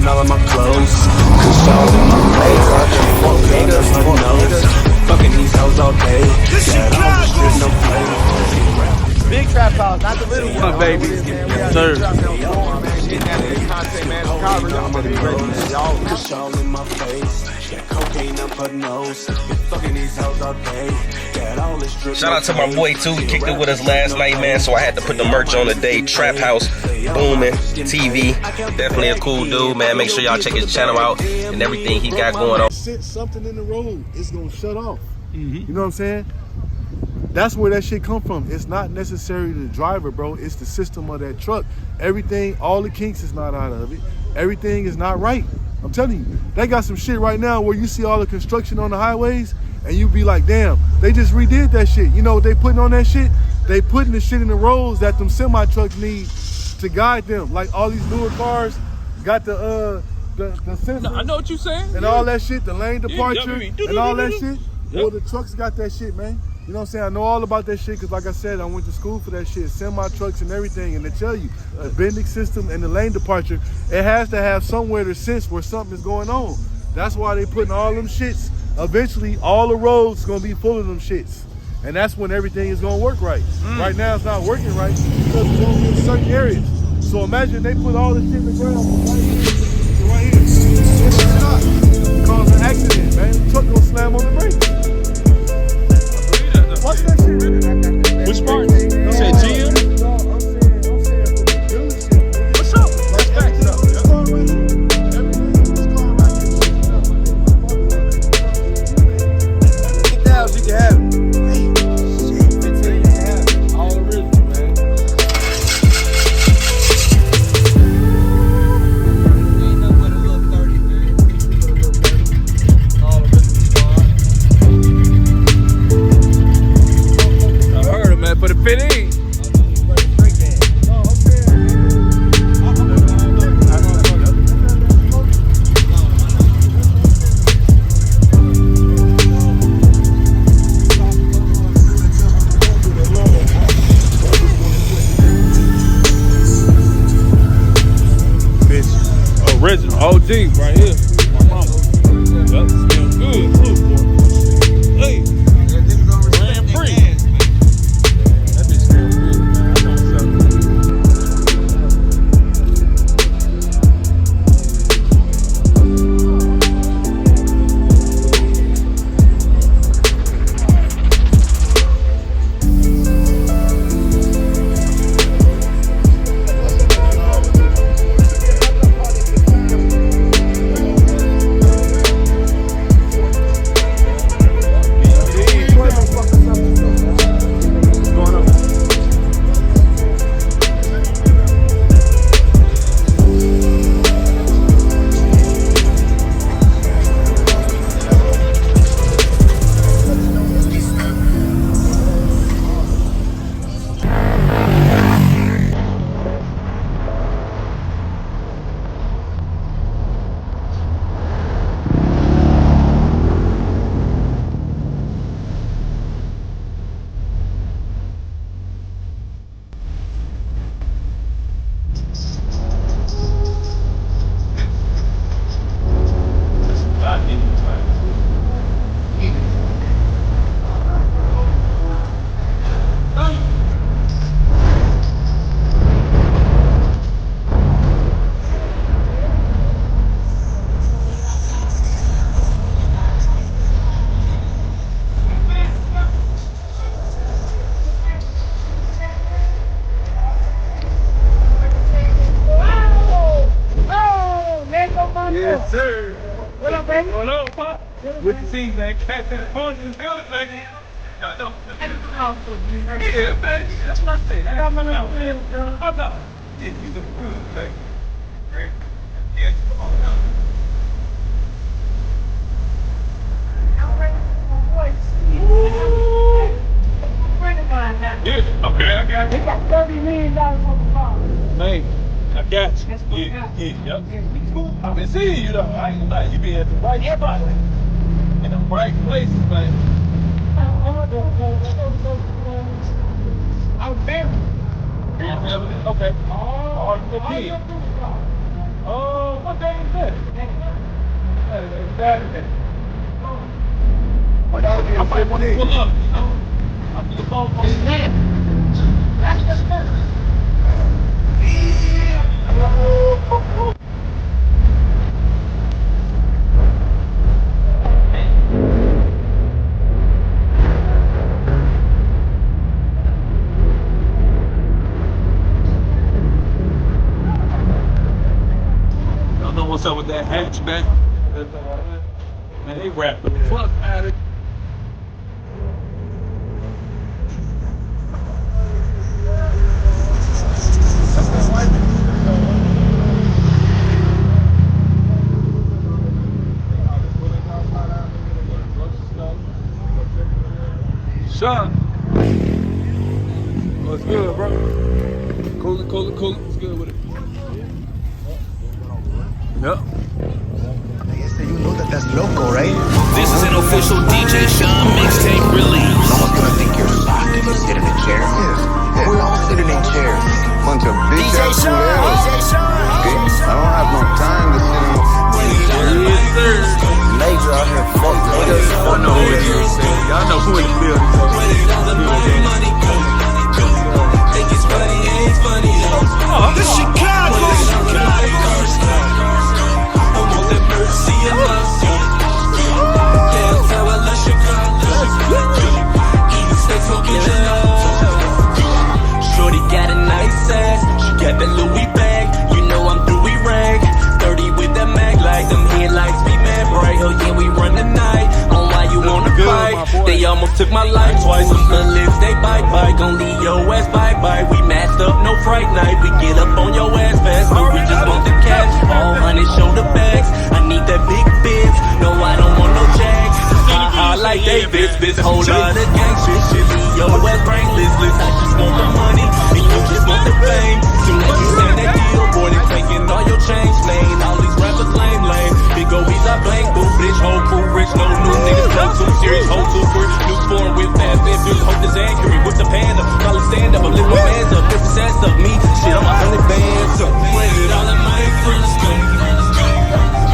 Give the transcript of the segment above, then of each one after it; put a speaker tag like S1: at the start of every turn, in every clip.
S1: in all of my clothes. Cause y'all in my face. Fuck niggas, fuck niggas. Fucking these hoes all day. Got all this shit, no flavor.
S2: Big trap house, not the little one,
S3: baby.
S2: man.
S3: Sir.
S2: Dropping that form, man. Getting that big content, man. The car really gonna be ready, man. Y'all.
S1: Cause y'all in my face. Got cocaine up her nose. Been fucking these hoes all day. Got all this drip.
S4: Shout out to my boy too. He kicked it with us last night, man. So I had to put the merch on today. Trap House, booming, TV. Definitely a cool dude, man. Make sure y'all check his channel out and everything he got going on.
S5: Something in the road, it's gonna shut off. You know what I'm saying? That's where that shit come from. It's not necessarily the driver, bro. It's the system of that truck. Everything, all the kinks is not out of it. Everything is not right. I'm telling you, they got some shit right now where you see all the construction on the highways and you be like, damn, they just redid that shit. You know what they putting on that shit? They putting the shit in the roads that them semi trucks need to guide them. Like all these newer cars got the sensors.
S3: No, I know what you're saying.
S5: And all that shit, the lane departure
S3: Yeah,
S5: and all that shit. Well, the trucks got that shit, man. You know what I'm saying? I know all about that shit because like I said, I went to school for that shit, semi-trucks and everything, and they tell you, the bending system and the lane departure, it has to have somewhere to sense where something is going on. That's why they putting all them shits. Eventually, all the roads gonna be full of them shits. And that's when everything is gonna work right. Right now, it's not working right because it's only in certain areas. So imagine they put all this shit in the ground from right here to right here. It's not. Cause an accident, man. The truck gonna slam on the brakes. What's that shit?
S3: Which part? You said GM?
S5: No, I'm saying from the dealership.
S3: What's up? That's facts up.
S5: This car right here, everything in this car right here.
S2: 50,000, you can have it. 15, you can have it. All original, man. Ain't nothing but a little 30, man. All original car.
S3: I heard it, man. Put a fit in. Original OG right here. My mama. That smells good too, boy. Hey, brand free. That bitch smells good, man. I know what's up. Yes, sir. What up, baby? What up, Pop? With the team, man. Catch that punch and feel it, man. Yeah, man. That's what I said. I got my little friend, girl. Oh, no. Yeah, you look good, man. Great. Yeah, come on now.
S6: I'm ready for my voice. Friend of mine now.
S3: Yeah, okay, I got
S6: They
S3: you.
S6: got $30 million on the car.
S3: Man, I got you.
S6: That's what I
S3: Yeah,
S6: got.
S3: yeah, yep. I've been seeing you, though. I ain't gonna lie. You be at the right spot. In the right places, man.
S6: I was there.
S3: Okay. Oh, the kid. Oh, what day is that? Saturday. I might want to pull up, you know. I'll be the phone call. Don't know what's up with that hatchback. Man, they wrapped the fuck out of it. Sean, what's good, bro? Cool it. What's good with it? Yep.
S7: You know that that's loco, right?
S8: This is an official DJ Sean mixtape release.
S7: No one's gonna think you're soft if you sit in a chair. Yes. We're all sitting in chairs.
S9: Bunch of bitch ass culeros. Okay? I don't have no time to sit in
S1: Major out here, fuck niggas.
S3: Y'all know who it is. Y'all know who in the building.
S8: Think it's funny, ain't funny though.
S3: This Chicago.
S8: I want that mercy and love. That's how I love Chicago. Even sex smoking love. Shorty got a nice ass. She got that Louis bag. You know I'm through, we rag. 30 with that mag like them headlights be mad bright. Oh yeah, we run the night. On why you wanna fight? They almost took my life twice. Some bullets, they bite. Gon' leave your ass bye. We masked up, no fright night. We get up on your ass fast, but we just want the cash. All honey shoulder bags. I need that big biz. No, I don't want no jags. I like Davis, bitch. Whole lot of gang shit. Shit, leave your ass brainless. I just want the money, and you just want the fame. Soon as you send that deal, boy, they taking all your change, man. All these rappers lame. Big OBs I blank, boo, bitch, whole cool, rich, no new niggas, no too serious, whole too quick. New form with fast infuse, hope this accurate with the panda. Call it stand up, I lift my hands up, if it's ass up, me, shit, I'm 100 bands up. Where did all of my girls go?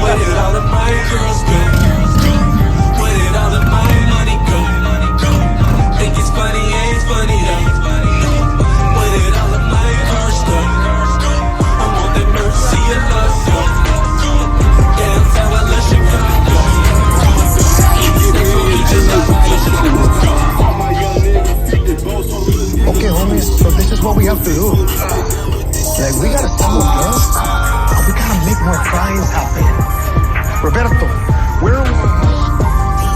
S8: Where did all of my girls go? Where did all of my money go? Think it's funny, ain't funny though. Where did all of my cars go? I want that mercy and love. That's how I love Chicago.
S7: Okay, homies, so this is what we have to do. Like, we gotta stop those girls. We gotta make more crimes happen. Roberto, we're...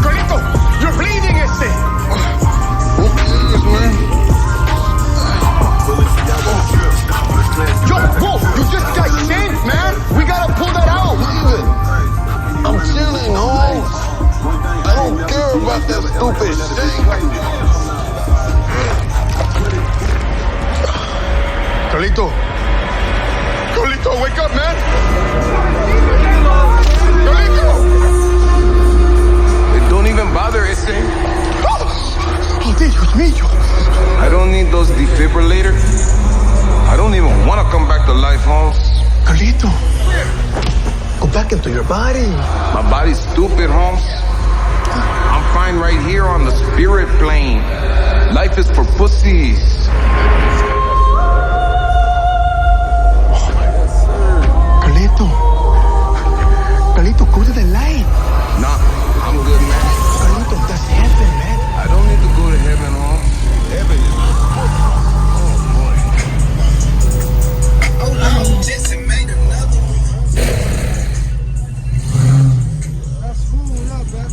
S7: Carlito, you're bleeding,
S9: Who cares, man?
S7: Yo, whoa, you just got shanked, man. We gotta pull that out.
S9: I'm chilling, hoes. I don't care about that stupid shit.
S7: Carlito, wake up, man. Carlito.
S9: Don't even bother, ese.
S7: Oh, Dios mío.
S9: I don't need those defibrillators. I don't even want to come back to life, Holmes.
S7: Carlito, go back into your body.
S9: My body's stupid, Holmes. I'm fine right here on the spirit plane. Life is for pussies.
S7: Carlito, go to the light.
S9: Nah, I'm good, man.
S7: Carlito, that's heaven, man.
S9: I don't need to go to heaven, Holmes. Heaven is... Oh, boy.
S8: Jesse made another one.
S2: That's cool, what up, man?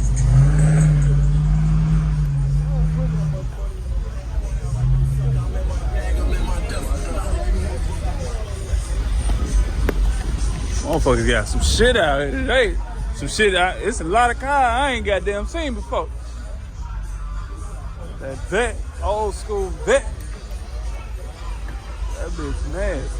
S3: Motherfuckers got some shit out here today. Some shit out. It's a lot of cars I ain't goddamn seen before. That vet, old school vet. That bitch nasty.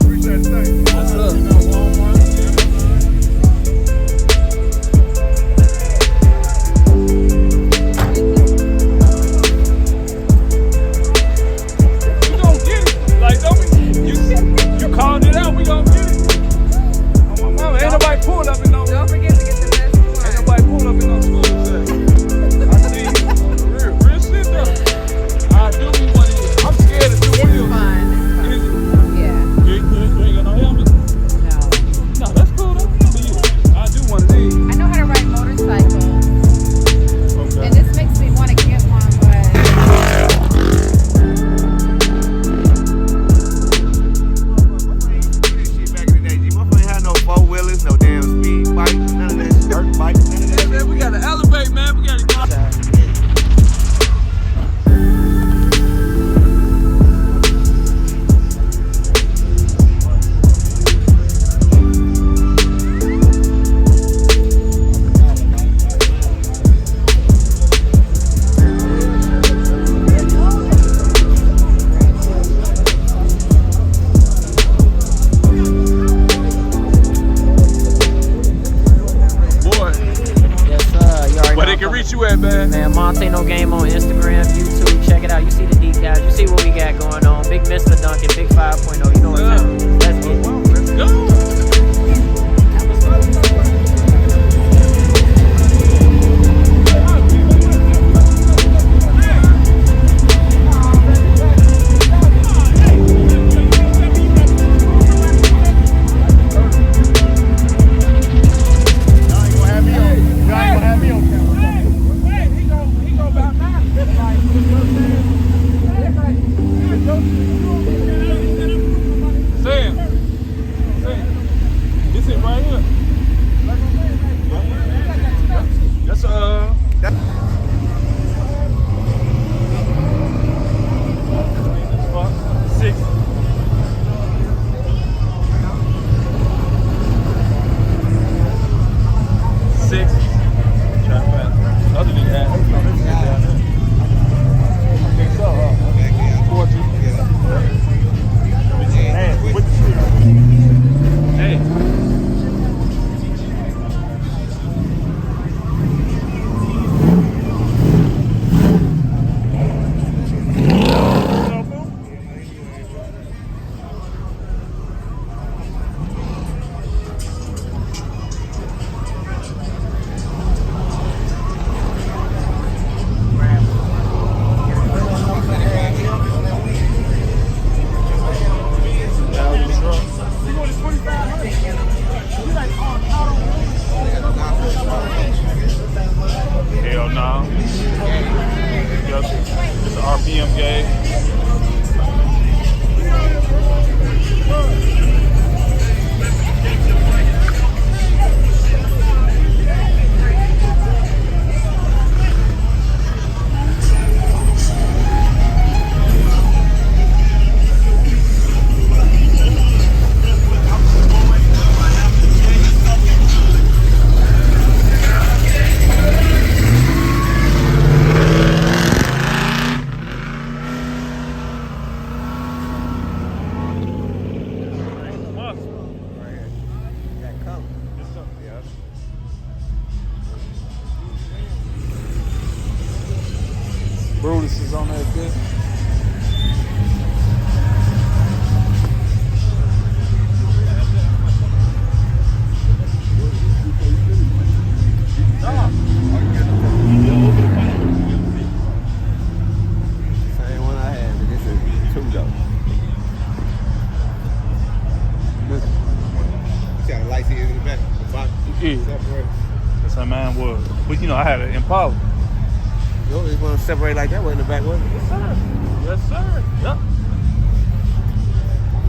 S5: Appreciate it. Thank you.
S2: What's up?
S3: We gon' get it. Like, don't we? You called it out. We gon' get it. Oh, my mama, ain't nobody pulled up in no.
S10: Don't forget to get the best one.
S3: Ain't nobody pulled up in no school today. I see you. Real shit though. I do be one of you. I'm scared to do
S10: It's
S3: wheels.
S10: fun.
S3: Is it?
S10: Yeah.
S3: You ain't got no helmet?
S10: No.
S3: No, that's cool though. I do one of these.
S10: I know how to ride motorcycles.
S3: Okay.
S10: And this makes me want to get one, but
S2: Back in the day, G, motherfucker ain't had no four-wheelers, no damn speed bikes, none of that dirt bikes, none of that.
S3: Hey, man, we gotta elevate, man. We gotta go. Boy,
S11: Yes, sir. You already
S3: where
S11: know
S3: they can
S11: I'm
S3: reach you at, man?
S11: Man, Montano Game on Instagram, YouTube. Check it out. You see the deep dives. You see what we got going on. Big Mr. Duncan, Big 5.0. You know what time it is. Let's get it.
S3: Let's go.
S5: Y'all ain't gonna have me on camera.
S3: Sam. This it right here. That's 6. Other than that, I think so, huh? 14. Hey. Hell no. It's an RPM game. Brutus is on that bitch.
S2: Same one I had, but this is 2 though. You got a light here in the back, the box.
S3: Yeah.
S2: Separate.
S3: That's how mine was. But you know, I had an Impala.
S2: You always want to separate like that one in the back, was it?
S3: Yes, sir. Yes, sir. Yep.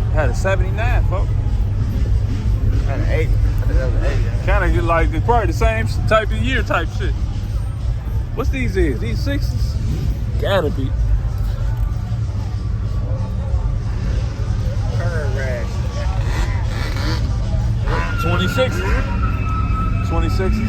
S3: I had a 79, folks.
S2: I had an 80. I think that was an 80.
S3: Kind of like, it's probably the same type of year type shit. What's these is? These 6s? Gotta be.
S2: Curve rash.
S3: 26. 26s.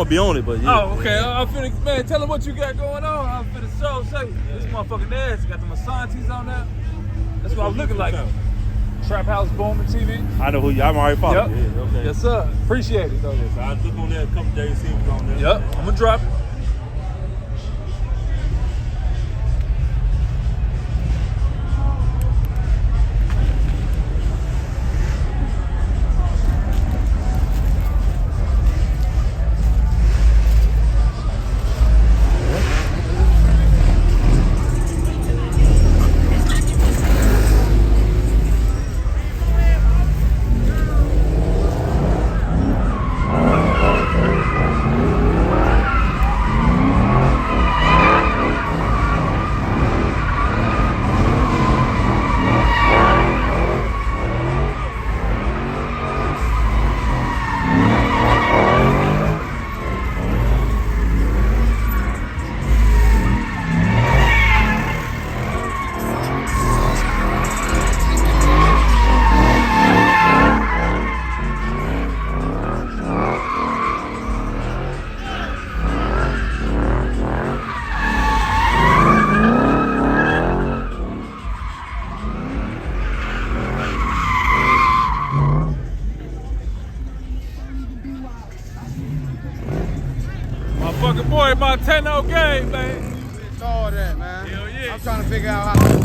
S3: gonna be on it, but yeah.
S2: Oh, okay. I'm finna, man, tell them what you got going on. I'm finna say, this motherfucking ass got the Masantis on there. That's what I'm looking like. Trap House Booming TV.
S3: I know who you. I'm already following.
S2: Yep.
S3: Yeah, okay.
S2: Yes, sir. Appreciate it, though.
S3: Yes, I look on there a couple days, see what's on there.
S2: Yep. I'm gonna drop it. Motherfucking boy, Montano game, man.
S12: It's all that, man.
S2: Hell yeah.
S12: I'm trying to figure out how.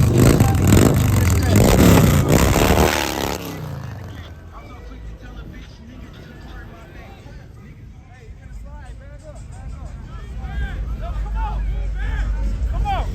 S2: Come on.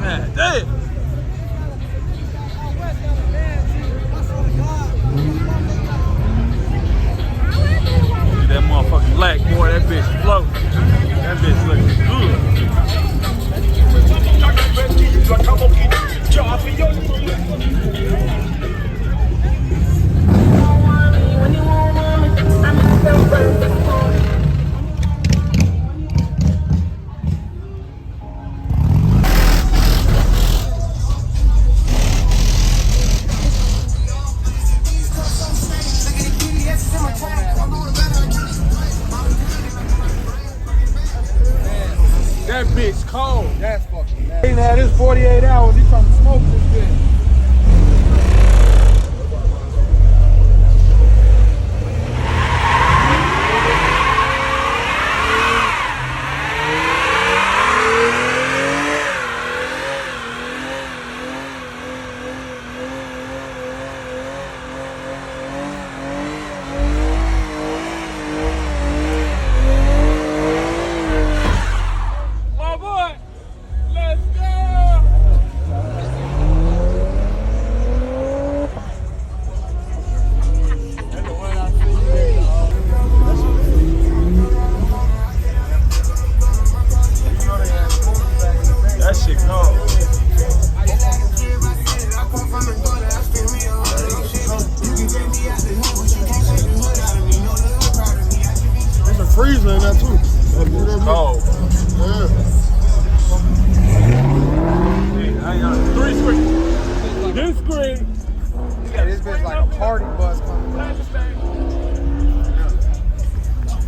S2: Man, damn. Look at that motherfucking black boy, that bitch floating. That bitch looking
S12: 48 hours, he trying to smoke this bitch.
S2: My boy, let's go. That shit cold.
S5: There's a freezer in there too.
S2: Cold.
S5: Yeah.
S2: Hang on. 3 screen. This screen.
S12: Yeah, this bitch like a party bus coming.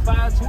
S2: 5